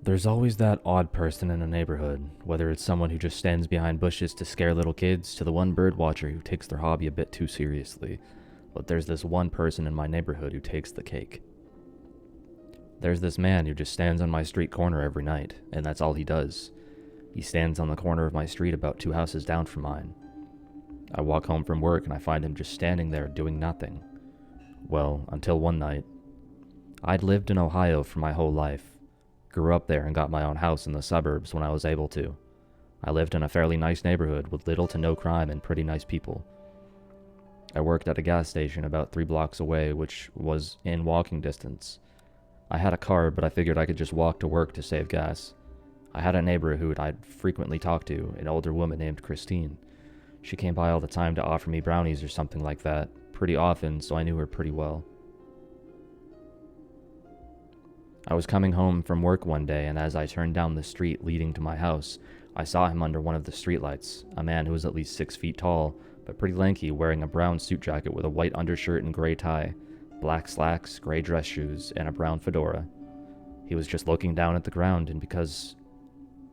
There's always that odd person in a neighborhood, whether it's someone who just stands behind bushes to scare little kids to the one bird watcher who takes their hobby a bit too seriously. But there's this one person in my neighborhood who takes the cake. There's this man who just stands on my street corner every night, and that's all he does. He stands on the corner of my street about 2 houses down from mine. I walk home from work and I find him just standing there doing nothing. Well, until one night. I'd lived in Ohio for my whole life. Grew up there and got my own house in the suburbs when I was able to. I lived in a fairly nice neighborhood with little to no crime and pretty nice people. I worked at a gas station about 3 blocks away, which was in walking distance. I had a car, but I figured I could just walk to work to save gas. I had a neighbor who I'd frequently talk to, an older woman named Christine. She came by all the time to offer me brownies or something like that, pretty often, so I knew her pretty well. I was coming home from work one day, and as I turned down the street leading to my house, I saw him under one of the streetlights, a man who was at least 6 feet tall, but pretty lanky, wearing a brown suit jacket with a white undershirt and gray tie, black slacks, gray dress shoes, and a brown fedora. He was just looking down at the ground, and because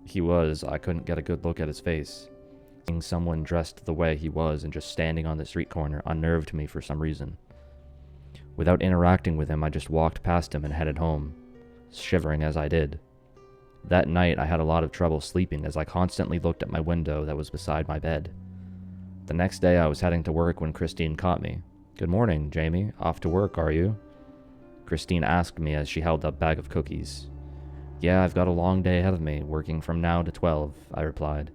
I couldn't get a good look at his face. Seeing someone dressed the way he was and just standing on the street corner unnerved me for some reason. Without interacting with him, I just walked past him and headed home, shivering as I did. That night, I had a lot of trouble sleeping as I constantly looked at my window that was beside my bed. The next day, I was heading to work when Christine caught me. "Good morning, Jamie. Off to work, are you?" Christine asked me as she held up a bag of cookies. "Yeah, I've got a long day ahead of me, working from now to 12, I replied.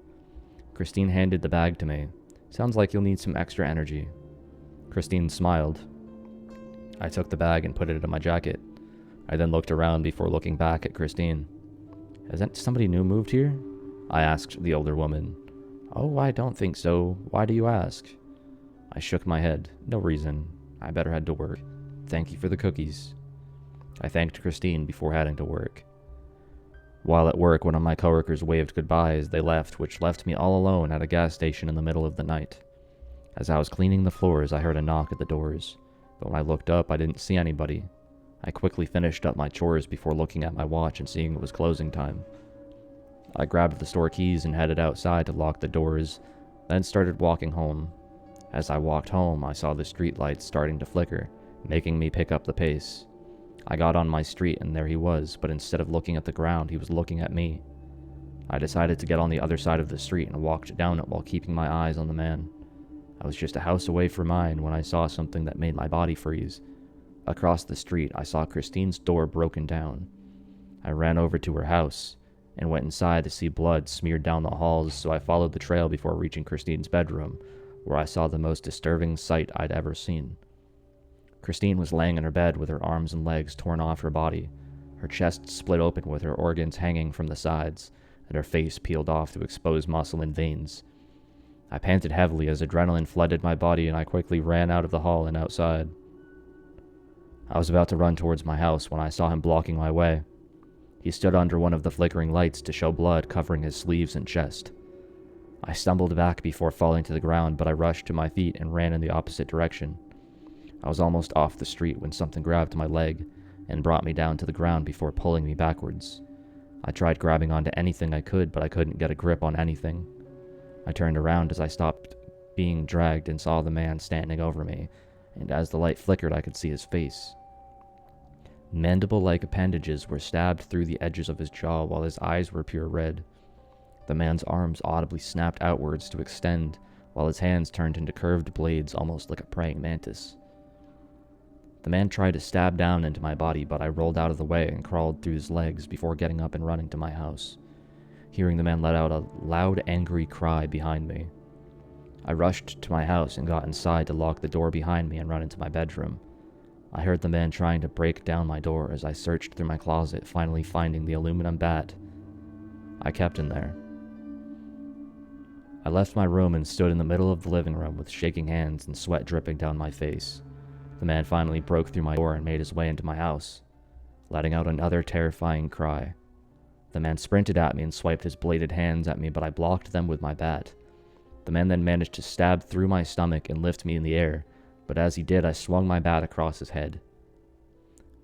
Christine handed the bag to me. "Sounds like you'll need some extra energy." Christine smiled. I took the bag and put it in my jacket. I then looked around before looking back at Christine. "Hasn't somebody new moved here?" I asked the older woman. "Oh, I don't think so. Why do you ask?" I shook my head. "No reason. I better head to work. Thank you for the cookies." I thanked Christine before heading to work. While at work, one of my coworkers waved goodbye as they left, which left me all alone at a gas station in the middle of the night. As I was cleaning the floors, I heard a knock at the doors, but when I looked up, I didn't see anybody. I quickly finished up my chores before looking at my watch and seeing it was closing time. I grabbed the store keys and headed outside to lock the doors, then started walking home. As I walked home, I saw the street lights starting to flicker, making me pick up the pace. I got on my street and there he was, but instead of looking at the ground, he was looking at me. I decided to get on the other side of the street and walked down it while keeping my eyes on the man. I was just a house away from mine when I saw something that made my body freeze. Across the street, I saw Christine's door broken down. I ran over to her house and went inside to see blood smeared down the halls, so I followed the trail before reaching Christine's bedroom, where I saw the most disturbing sight I'd ever seen. Christine was laying in her bed with her arms and legs torn off her body, her chest split open with her organs hanging from the sides, and her face peeled off to expose muscle and veins. I panted heavily as adrenaline flooded my body, and I quickly ran out of the hall and outside. I was about to run towards my house when I saw him blocking my way. He stood under one of the flickering lights to show blood covering his sleeves and chest. I stumbled back before falling to the ground, but I rushed to my feet and ran in the opposite direction. I was almost off the street when something grabbed my leg and brought me down to the ground before pulling me backwards. I tried grabbing onto anything I could, but I couldn't get a grip on anything. I turned around as I stopped being dragged and saw the man standing over me, and as the light flickered, I could see his face. Mandible-like appendages were stabbed through the edges of his jaw while his eyes were pure red. The man's arms audibly snapped outwards to extend, while his hands turned into curved blades almost like a praying mantis. The man tried to stab down into my body, but I rolled out of the way and crawled through his legs before getting up and running to my house. Hearing the man let out a loud, angry cry behind me. I rushed to my house and got inside to lock the door behind me and run into my bedroom. I heard the man trying to break down my door as I searched through my closet, finally finding the aluminum bat I kept in there. I left my room and stood in the middle of the living room with shaking hands and sweat dripping down my face. The man finally broke through my door and made his way into my house, letting out another terrifying cry. The man sprinted at me and swiped his bladed hands at me, but I blocked them with my bat. The man then managed to stab through my stomach and lift me in the air, but as he did, I swung my bat across his head.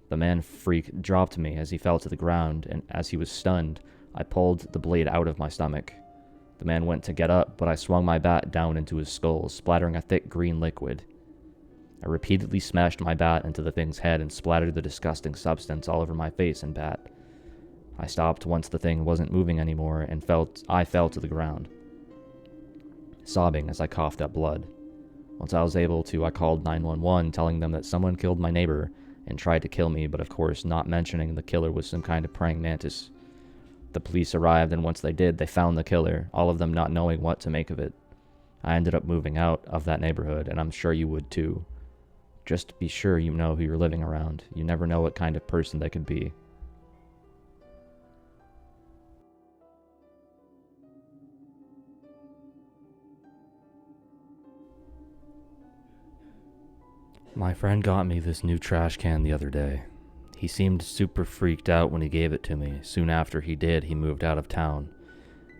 The man freak dropped me as he fell to the ground, and as he was stunned, I pulled the blade out of my stomach. The man went to get up, but I swung my bat down into his skull, splattering a thick green liquid. I repeatedly smashed my bat into the thing's head and splattered the disgusting substance all over my face and bat. I stopped once the thing wasn't moving anymore, and I fell to the ground, sobbing as I coughed up blood. Once I was able to, I called 911, telling them that someone killed my neighbor and tried to kill me, but of course not mentioning the killer was some kind of praying mantis. The police arrived, and once they did, they found the killer, all of them not knowing what to make of it. I ended up moving out of that neighborhood, and I'm sure you would too. Just be sure you know who you're living around. You never know what kind of person they could be. My friend got me this new trash can the other day. He seemed super freaked out when he gave it to me. Soon after he did, he moved out of town.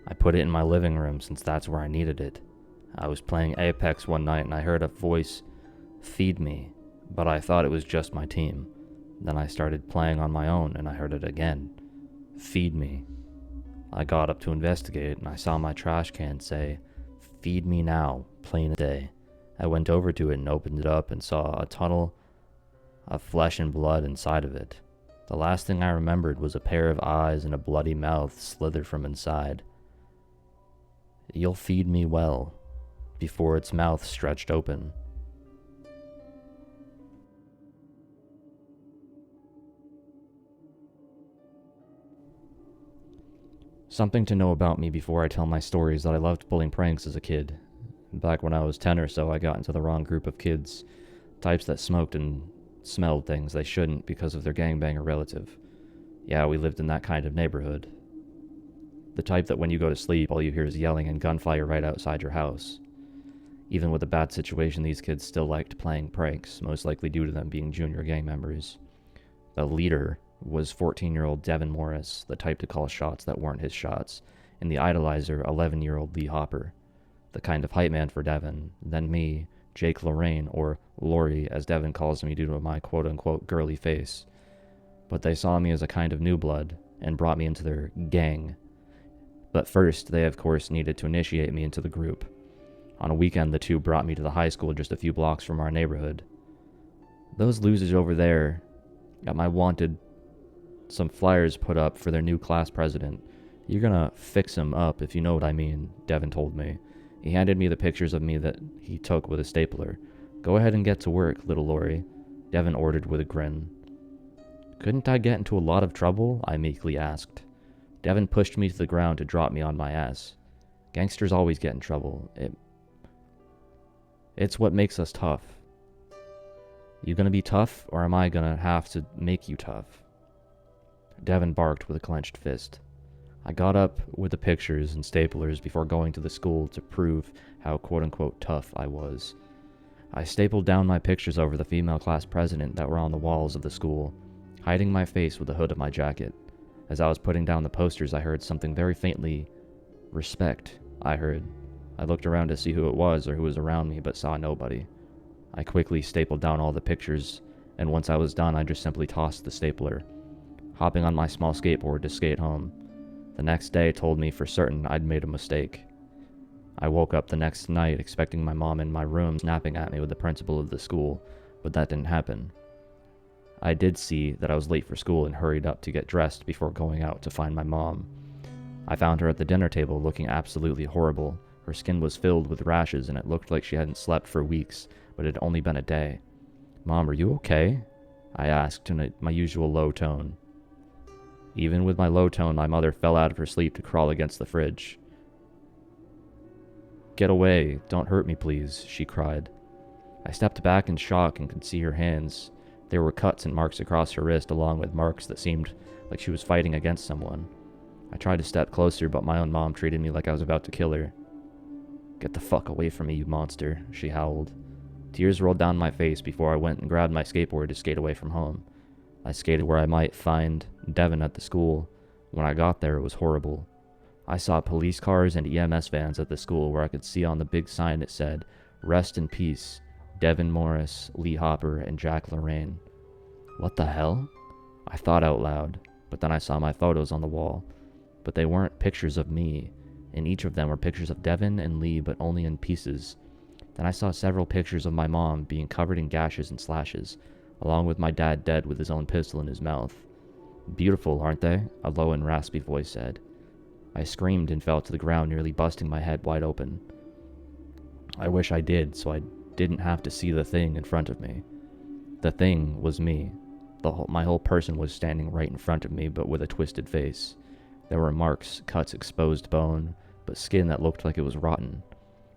I put it in my living room since that's where I needed it. I was playing Apex one night and I heard a voice, "Feed me," but I thought it was just my team. Then I started playing on my own and I heard it again, "Feed me." I got up to investigate and I saw my trash can say, "Feed me now, plain as day." I went over to it and opened it up and saw a tunnel of flesh and blood inside of it. The last thing I remembered was a pair of eyes and a bloody mouth slithered from inside. "You'll feed me well," before its mouth stretched open. Something to know about me before I tell my story is that I loved pulling pranks as a kid. Back when I was 10 or so, I got into the wrong group of kids, types that smoked and smelled things they shouldn't because of their gangbanger relative. Yeah, we lived in that kind of neighborhood. The type that when you go to sleep, all you hear is yelling and gunfire right outside your house. Even with a bad situation, these kids still liked playing pranks, most likely due to them being junior gang members. The leader was 14-year-old Devin Morris, the type to call shots that weren't his shots, and the idolizer, 11-year-old Lee Hopper, the kind of hype man for Devin. Then me, Jake Lorraine, or Lori as Devin calls me due to my quote-unquote girly face. But they saw me as a kind of new blood and brought me into their gang. But first, they of course needed to initiate me into the group. On a weekend, the two brought me to the high school just a few blocks from our neighborhood. "Those losers over there got my wanted some flyers put up for their new class president. You're gonna fix him up if you know what I mean," Devin told me. He handed me the pictures of me that he took with a stapler. "Go ahead and get to work, little Lori," Devin ordered with a grin. "Couldn't I get into a lot of trouble?" I meekly asked. Devin pushed me to the ground to drop me on my ass. "Gangsters always get in trouble. It's what makes us tough. You gonna be tough, or am I gonna have to make you tough?" Devin barked with a clenched fist. I got up with the pictures and staplers before going to the school to prove how quote-unquote tough I was. I stapled down my pictures over the female class president that were on the walls of the school, hiding my face with the hood of my jacket. As I was putting down the posters, I heard something very faintly. "Respect," I heard. I looked around to see who it was or who was around me, but saw nobody. I quickly stapled down all the pictures, and once I was done, I just simply tossed the stapler, hopping on my small skateboard to skate home. The next day told me for certain I'd made a mistake. I woke up the next night expecting my mom in my room snapping at me with the principal of the school, but that didn't happen. I did see that I was late for school and hurried up to get dressed before going out to find my mom. I found her at the dinner table looking absolutely horrible. Her skin was filled with rashes and it looked like she hadn't slept for weeks, but it had only been a day. "Mom, are you okay?" I asked in my usual low tone. Even with my low tone, my mother fell out of her sleep to crawl against the fridge. "Get away, don't hurt me please," she cried. I stepped back in shock and could see her hands. There were cuts and marks across her wrist along with marks that seemed like she was fighting against someone. I tried to step closer, but my own mom treated me like I was about to kill her. "Get the fuck away from me, you monster," she howled. Tears rolled down my face before I went and grabbed my skateboard to skate away from home. I skated where I might find Devin at the school. When I got there, it was horrible. I saw police cars and EMS vans at the school where I could see on the big sign it said, "Rest in peace, Devin Morris, Lee Hopper, and Jack Lorraine." What the hell? I thought out loud, but then I saw my photos on the wall. But they weren't pictures of me. In each of them were pictures of Devin and Lee, but only in pieces. Then I saw several pictures of my mom being covered in gashes and slashes, along with my dad dead with his own pistol in his mouth. Beautiful, aren't they? A low and raspy voice said. I screamed and fell to the ground, nearly busting my head wide open. I wish I did, so I didn't have to see the thing in front of me. The thing was me. My whole person was standing right in front of me, but with a twisted face. There were marks, cuts, exposed bone, but skin that looked like it was rotten.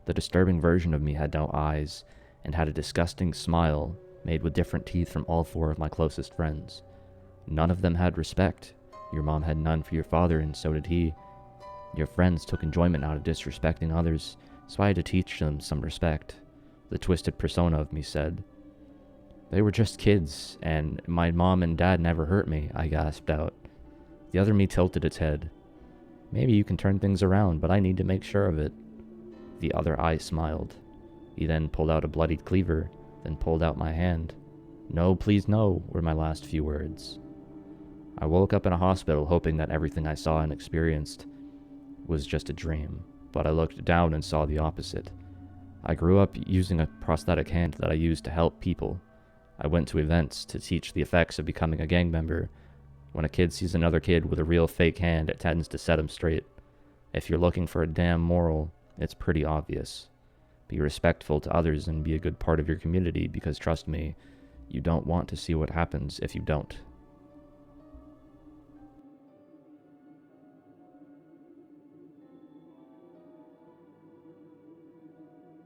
The disturbing version of me had no eyes, and had a disgusting smile made with different teeth from all 4 of my closest friends. None of them had respect. Your mom had none for your father, and so did he. Your friends took enjoyment out of disrespecting others, so I had to teach them some respect. The twisted persona of me said. They were just kids, and my mom and dad never hurt me, I gasped out. The other me tilted its head. Maybe you can turn things around, but I need to make sure of it. The other eye smiled. He then pulled out a bloodied cleaver, then pulled out my hand. No, please no, were my last few words. I woke up in a hospital hoping that everything I saw and experienced was just a dream, but I looked down and saw the opposite. I grew up using a prosthetic hand that I used to help people. I went to events to teach the effects of becoming a gang member. When a kid sees another kid with a real fake hand, it tends to set him straight. If you're looking for a damn moral, it's pretty obvious. Be respectful to others and be a good part of your community, because trust me, you don't want to see what happens if you don't.